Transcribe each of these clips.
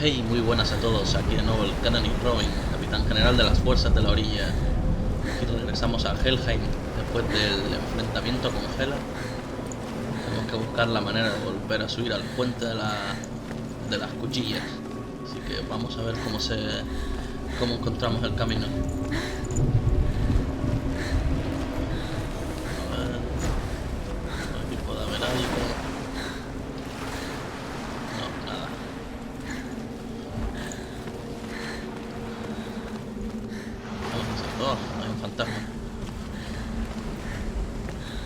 Hey, muy buenas a todos, aquí de nuevo el Canary Robin, capitán general de las fuerzas de la orilla. Aquí regresamos a Helheim después del enfrentamiento con Hela. Tenemos que buscar la manera de volver a subir al puente de las cuchillas. Así que vamos a ver cómo encontramos el camino. A ver, aquí puede haber algo. No, nada. Oh, hay un fantasma.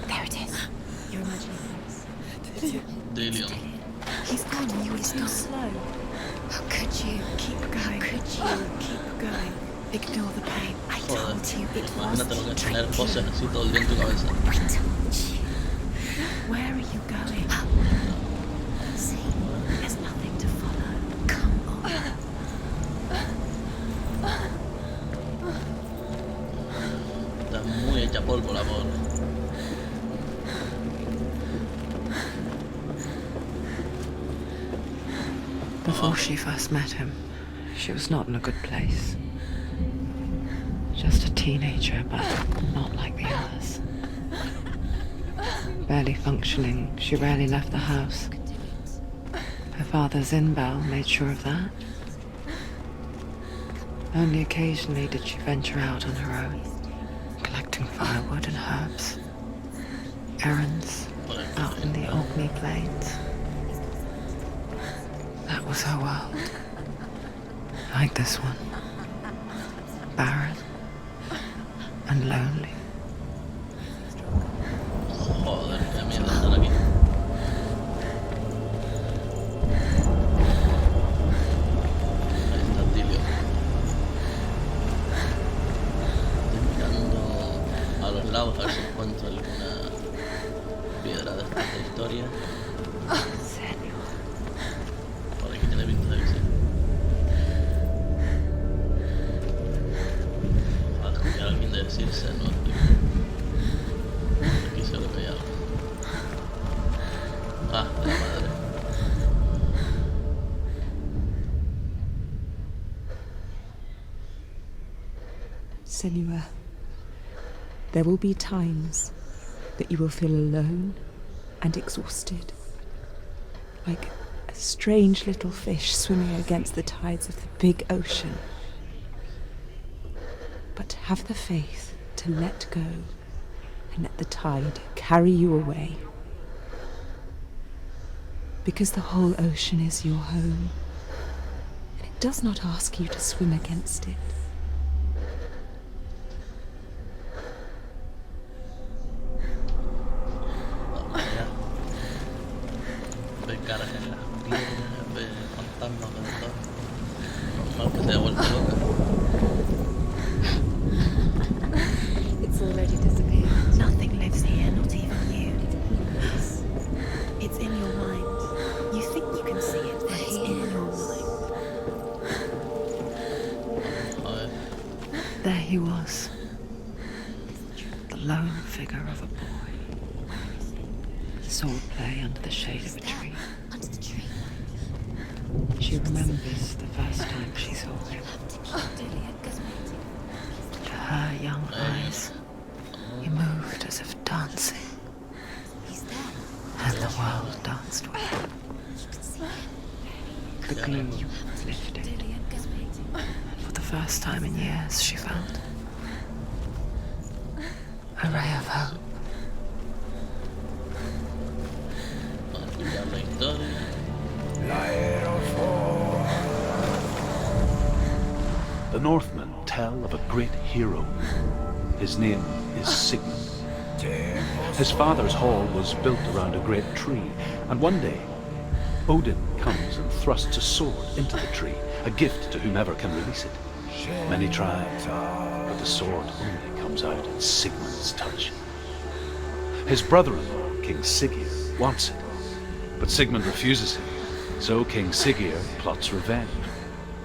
There it is. You're imagining this. Dillion. He's gone. You were still slow. How could you? Keep going. How could you? Keep going. Ignore the pain. I told you it was Imagínate lo que es tener poses así todo el día en tu cabeza. Where are you going? See, there's nothing to follow. Come on. Está muy hecha polvo la pobre. Before she first met him, she was not in a good place. Just a teenager, but not like the others. Barely functioning, she rarely left the house. Her father's in-bell made sure of that. Only occasionally did she venture out on her own, collecting firewood and herbs. Errands out in the Orkney Plains. That was her world. Like this one. Barren and lonely. Joder, qué mierda estar aquí. Ahí está Dillion. Estoy mirando a los lados a ver si encuentro alguna piedra de estas de historia. Senua. Por aquí tiene pinta de que sí. Ojalá escuchar a alguien de decir Senua. Aquí seguro que hay algo. Ah, de la madre. Senua, there will be times that you will feel alone and exhausted, like a strange little fish swimming against the tides of the big ocean. But have the faith to let go and let the tide carry you away. Because the whole ocean is your home, and it does not ask you to swim against it. Ve caras en las piedras, ve fantasmas de todo. Normal que se haya vuelto loca. It's already disappeared. Nothing lives here, not even you. It's in your mind. You think you can see it, but it's in your mind. A ver. There he was. The lone figure of a boy. Swordplay under the shade of a tree. Under the tree. She remembers the first time she saw him. To her young eyes, he moved as if dancing, He's there. and the world danced with him. You can see it. The gloom lifted, and for the first time in years she felt a ray of hope. Vamos a escuchar la historia. The Northmen tell of a great hero. His name is Sigmund. His father's hall was built around a great tree, and one day Odin comes and thrusts a sword into the tree, a gift to whomever can release it. Many try, but the sword only comes out at Sigmund's touch. His brother-in-law, King Sigir, wants it, but Sigmund refuses him, so King Sigir plots revenge.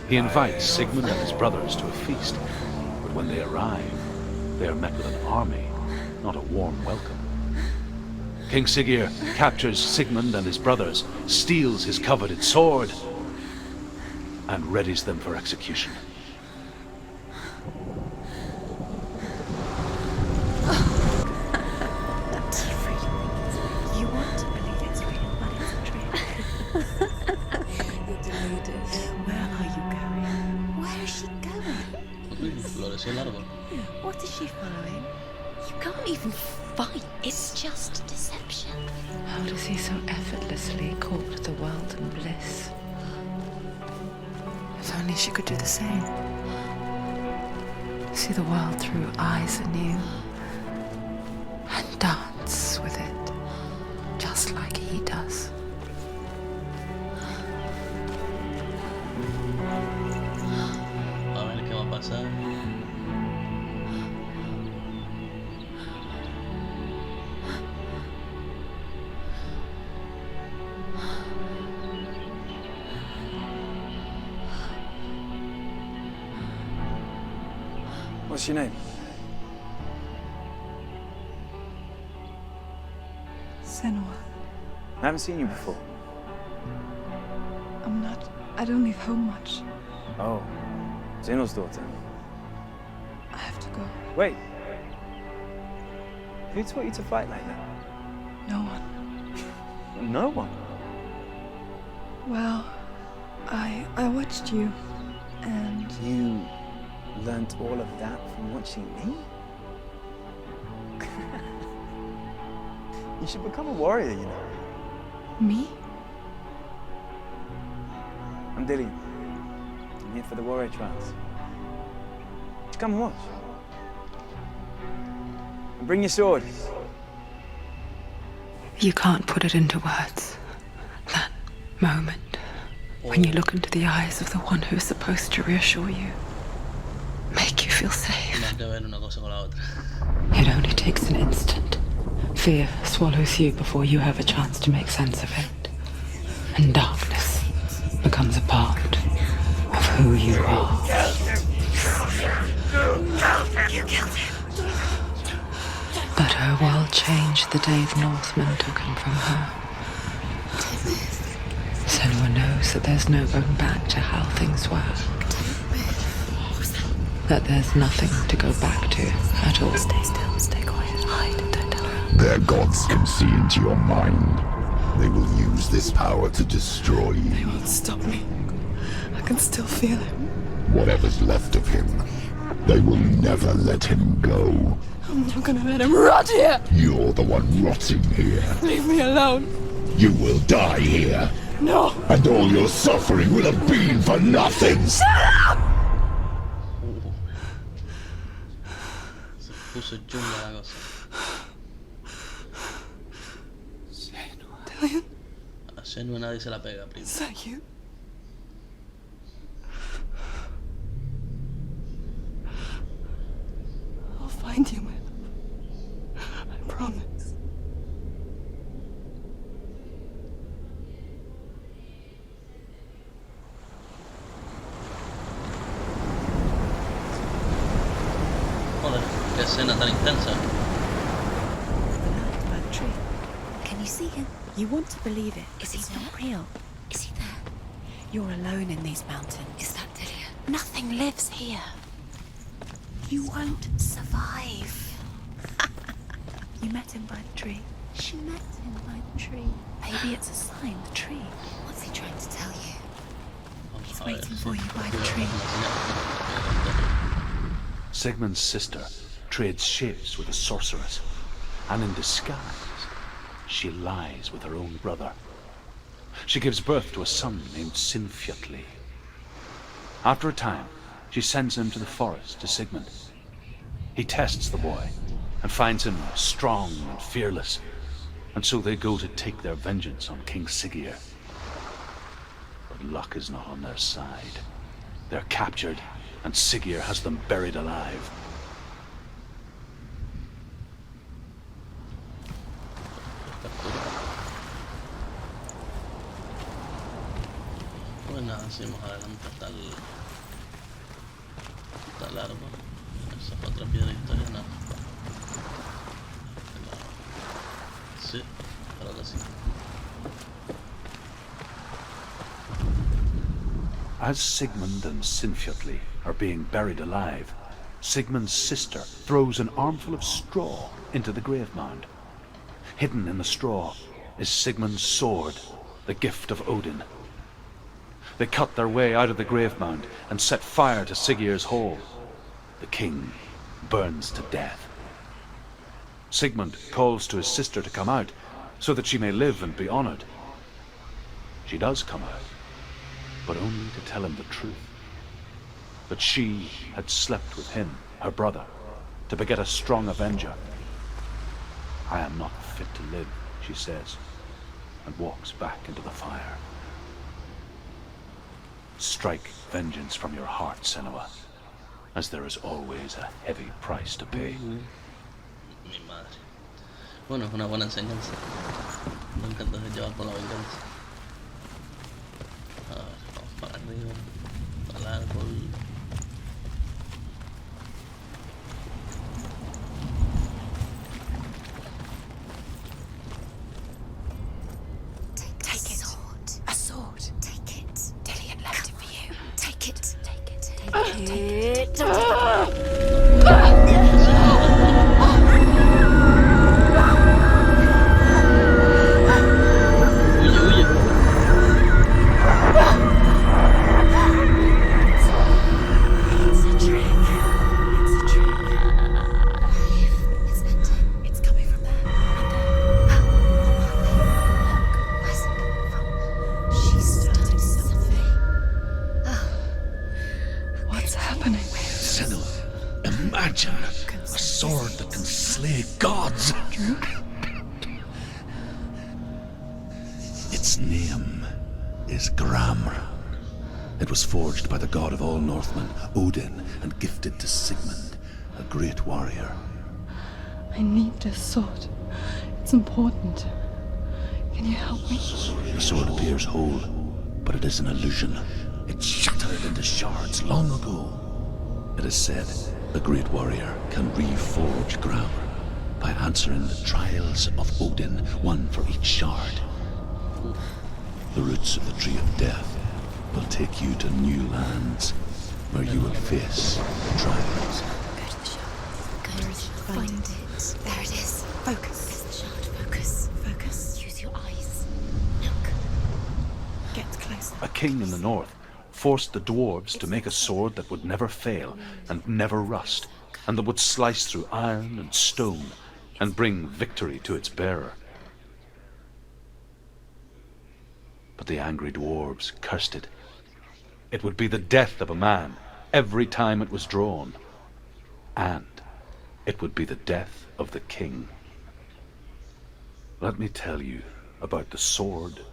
He invites Sigmund and his brothers to a feast, but when they arrive, they are met with an army, not a warm welcome. King Sigir captures Sigmund and his brothers, steals his coveted sword, and readies them for execution. You want to believe it's real, but it's a dream. You're deluded. Where are you going? Where is she going? Floreció el árbol. What is she following? You can't even fight. It's just deception. How does he so effortlessly court the world and bliss? If only she could do the same. See the world through eyes anew and dance with it, just like he does. A ver qué va a pasar. What's your name? Senua. I haven't seen you before. I don't leave home much. Oh, Zenua's daughter. I have to go. Wait. Who taught you to fight like that? No one. No one. Well, I watched you, and You learnt all of that from watching me? You should become a warrior, you know. me? I'm Dillian. I'm here for the warrior trials. Just come and watch. And bring your sword. You can't put it into words. That moment when you look into the eyes of the one who is supposed to reassure you, make you feel safe. Más que ver una cosa con la otra. It only takes an instant. Fear swallows you before you have a chance to make sense of it. And darkness becomes a part of who you are. You killed him. But her world changed the day the Northmen took him from her. Senua knows that there's no going back to how things were. That there's nothing to go back to at all. Stay still, stay quiet, hide, don't tell her. Their gods can see into your mind. They will use this power to destroy They you. won't stop me. I can still feel it. Whatever's left of him, they will never let him go. I'm not gonna let him rot here. You're the one rotting here. Leave me alone. You will die here, No. and all your suffering will have been for nothing. Se puso chunga la cosa. Dillian, A Senua nadie se la pega, primo. is that you? I'll find you, man. I promise. Joder, qué escena tan intensa. By the tree. Can you see him? You want to believe it, but he's not real. Is he there? You're alone in these mountains. Is that Dillian? Nothing lives here. You won't survive. You met him by the tree. She met him by the tree. Maybe it's a sign, the tree. What's he trying to tell you? Vamos He's a ver waiting si for you by the puedo tree. imaginar. Sigmund's sister trades shapes with a sorceress, and in disguise, she lies with her own brother. She gives birth to a son named Sinfjotli. After a time, she sends him to the forest to Sigmund. He tests the boy and finds him strong and fearless, and so they go to take their vengeance on King Sigir. But luck is not on their side. They're captured, and Sigir has them buried alive. Pues nada, seguimos adelante hasta el árbol. Esa es otra piedra de historia, no. Sí, creo que sí. As Sigmund and Sinfjotli are being buried alive, Sigmund's sister throws an armful of straw into the grave mound. Hidden in the straw is Sigmund's sword, the gift of Odin. They cut their way out of the grave mound and set fire to Siggeir's hole. The king burns to death. Sigmund calls to his sister to come out so that she may live and be honored. She does come out, but only to tell him the truth. That she had slept with him, her brother, to beget a strong avenger. I am not fit to live, she says, and walks back into the fire. Strike vengeance from your heart, Senua, as there is always a heavy price to pay. Mi madre. Bueno, es una buena enseñanza. Nunca entonces llevar con la venganza. A ver, vamos para arriba, al árbol. Take it. A sword. Take it. Dillian left it for you. Take it. Take it. Take it. Huye, huye. It's a trick. It's a trick. It's ending. It's coming from there. Where's it coming from? She's done something. What's happening? Senua, imagine a sword that can slay gods. Its name is Garmr. It was forged by the god of all Northmen, Odin, and gifted to Sigmund, a great warrior. I need this sword. It's important. Can you help me? The sword appears whole, but it is an illusion. It shattered into shards long ago. It is said the great warrior can reforge Garmr by answering the trials of Odin, one for each shard. The roots of the tree of death will take you to new lands, where you will face trials. Go to the shard. Go to the shard. Find it. There it is. Focus. It's the shard. Focus. Focus. Use your eyes. Look. Get closer. A king in the north forced the dwarves to make a sword that would never fail and never rust, and that would slice through iron and stone and bring victory to its bearer. But the angry dwarves cursed it. It would be the death of a man every time it was drawn. And it would be the death of the king. Let me tell you about the sword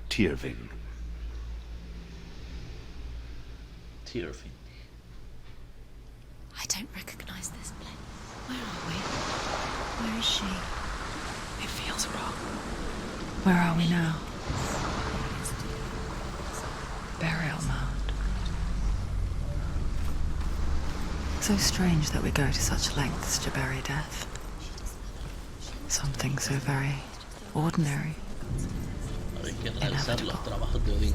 Tyrving. Tyrving. I don't recognize this place. Where are we? Where is she? It feels wrong. Where are we now? Burial mound. So strange that we go to such lengths to bury death. Something so very ordinary. Ahora hay que realizar los trabajos de Odin.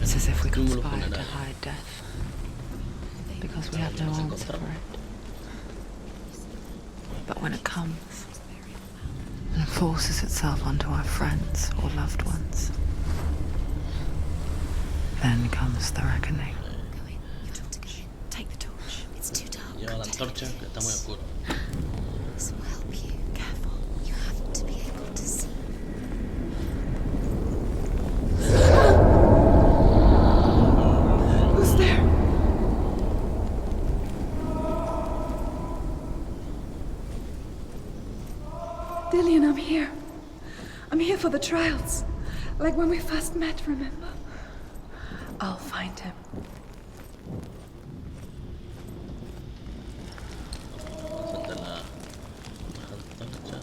It's as if we Túmulo conspire to funerario. hide death, because we have no answer for it. But when it comes and forces itself onto our friends or loved ones, then comes the reckoning. Go in. You've got to go in. Take the torch. It's too dark. Lleva la antorcha, que está muy oscuro. This will help you. Careful. You have to be able to see. Who's there? Dillian, I'm here. I'm here for the trials. Like when we first met, remember? I'll find him. Encender la antorcha.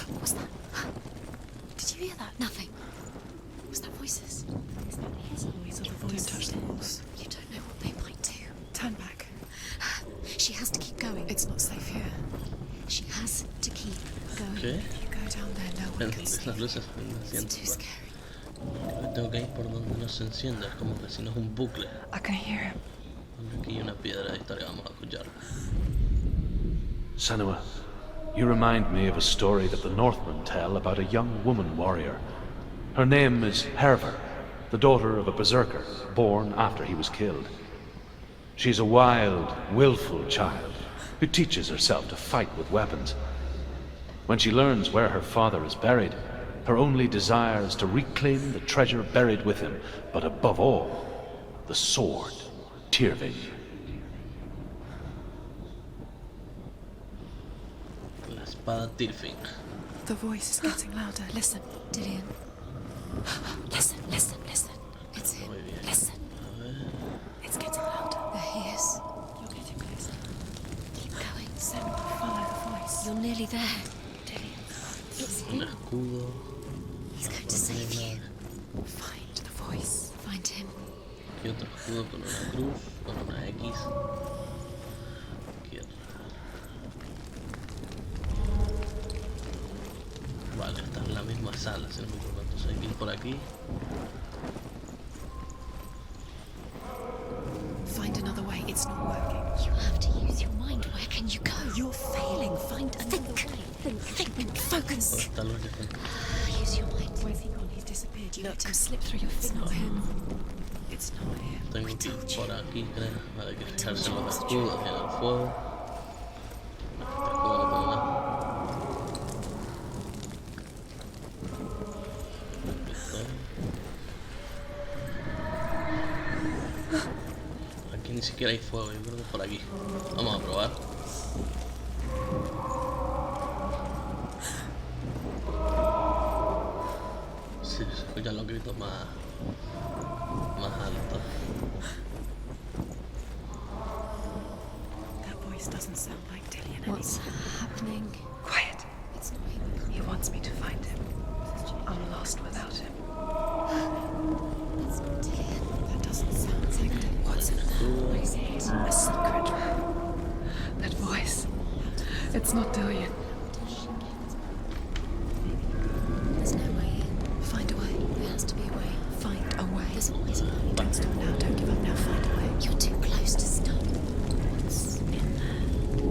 What was that? Did you hear that? Nothing. Was that voices? Is that his voice or the voice? Don't touch the walls. You don't know what they might do. Turn back. She has to keep going. It's not safe here. She has to keep going. ¿Qué? You go down there, no one can see. Las luces. It's too scary. tengo que ir por donde no se enciende, es como que si no es un bucle. I can hear him. Aquí hay una piedra de historia, vamos a escucharla. Senua, you remind me of a story that the Northmen tell about a young woman warrior. Her name is Herver, the daughter of a berserker, born after he was killed. She's a wild, willful child who teaches herself to fight with weapons. When she learns where her father is buried, her only desire is to reclaim the treasure buried with him, but above all, the sword, Tyrving. La espada Tyrving. The voice is getting louder. Listen, Dillian. Listen. It's him. Listen. It's getting louder. There he is. You're getting closer. Keep going. Senua, follow the voice. You're nearly there. Dillian. It's Un him. escudo. He's going to save you. Find the voice. Find him. Aquí otro escudo con una cruz, con una X. Izquierda. Vale, esta es la misma sala, si no me equivoco. Entonces hay que ir por aquí. Find another way. It's not working. You have to use your mind. Where can you go? You're failing. Find another way. Think. Focus. Por esta luz ya está. Use your mind. Where's he gone? He's disappeared. You let him slip through your fingers. It's not him. It's not him. Tengo que ir por aquí, creo. Hay que fijarse en los escudos y en el fuego. Este escudo no tiene nada. Aquí ni siquiera hay fuego, yo creo que es por aquí. Vamos a probar. Sí, se escuchan los gritos más altos. That voice doesn't sound like Dillian. What's happening? Quiet. It's not him. He wants me to find him. I'm lost without him. It's not Dillian. That doesn't sound like Dillian. What's in there? What is it? A secret. That voice. It's not Dillian. There's no way in. Find a way. There has to be a way. Find a way. There's always a way. Don't stop now. Don't give up now. Find a way. You're too close to stop. What's in there?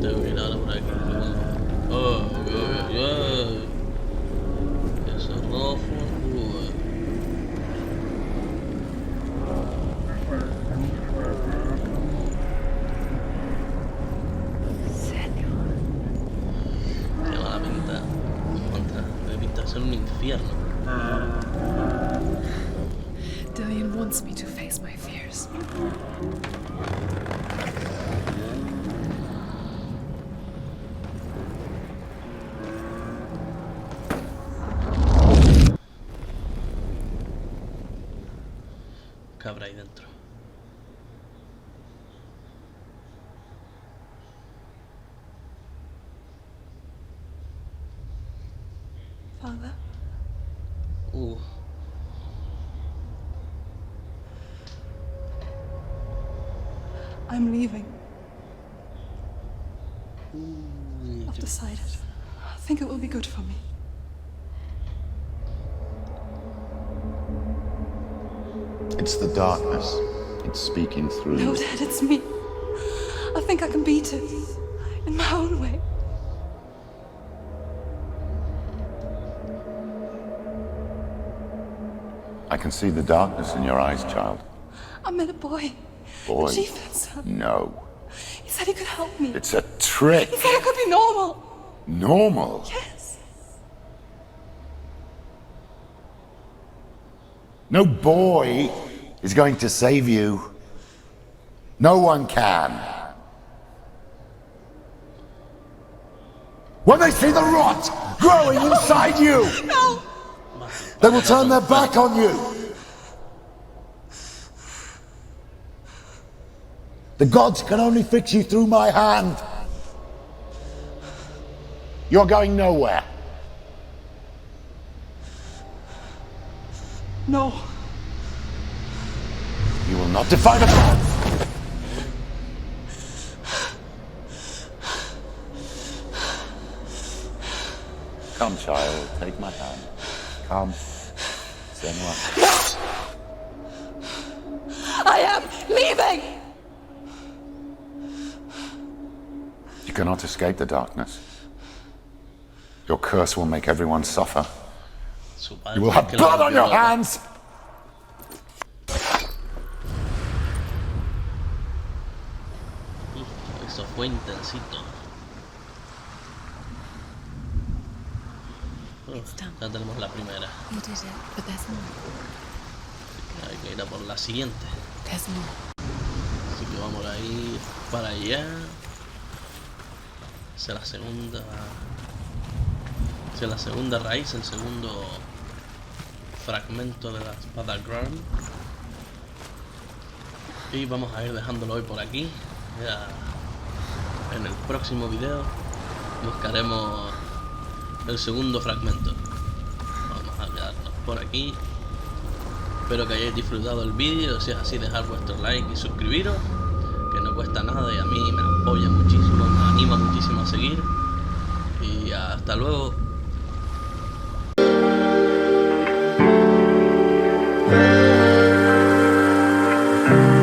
Tengo que ir ahora por aquí. Oh. Eso es rojo. Qué mala pinta. Debe pintar ser un infierno. Dillian wants me to face my fears. ¿Qué habrá ahí dentro? Father? I'm leaving. I've decided. I think it will be good for me. It's the darkness. It's speaking through No, you. Dad, it's me. I think I can beat it. In my own way. I can see the darkness in your eyes, child. I met a boy. Boy. The chief said so. No. He said he could help me. It's a trick. He said I could be normal. Normal. Yes. No boy is going to save you. No one can. When they see the rot growing inside you, No! they will turn their back on you. The gods can only fix you through my hand. You're going nowhere. No. You will not defy the gods. Come, child, take my hand. Come. Senua. leaving! You cannot escape the darkness. Your curse will make everyone suffer. Su padre You will have que lo blood on your volvió loco. hands! Eso fue intensito. Ya tenemos la primera. You did it, but there's more. Hay que ir a por la siguiente. There's more. Así que vamos a ir para allá. Esa es la segunda. Esa es la segunda raíz, el segundo fragmento de la espada Garmr. Y vamos a ir dejándolo hoy por aquí. Ya en el próximo video buscaremos el segundo fragmento. Vamos a quedarnos por aquí. Espero que hayáis disfrutado el vídeo. Si es así, dejad vuestro like y suscribiros, que no cuesta nada y a mí me apoya muchísimo, me anima muchísimo a seguir. Y hasta luego.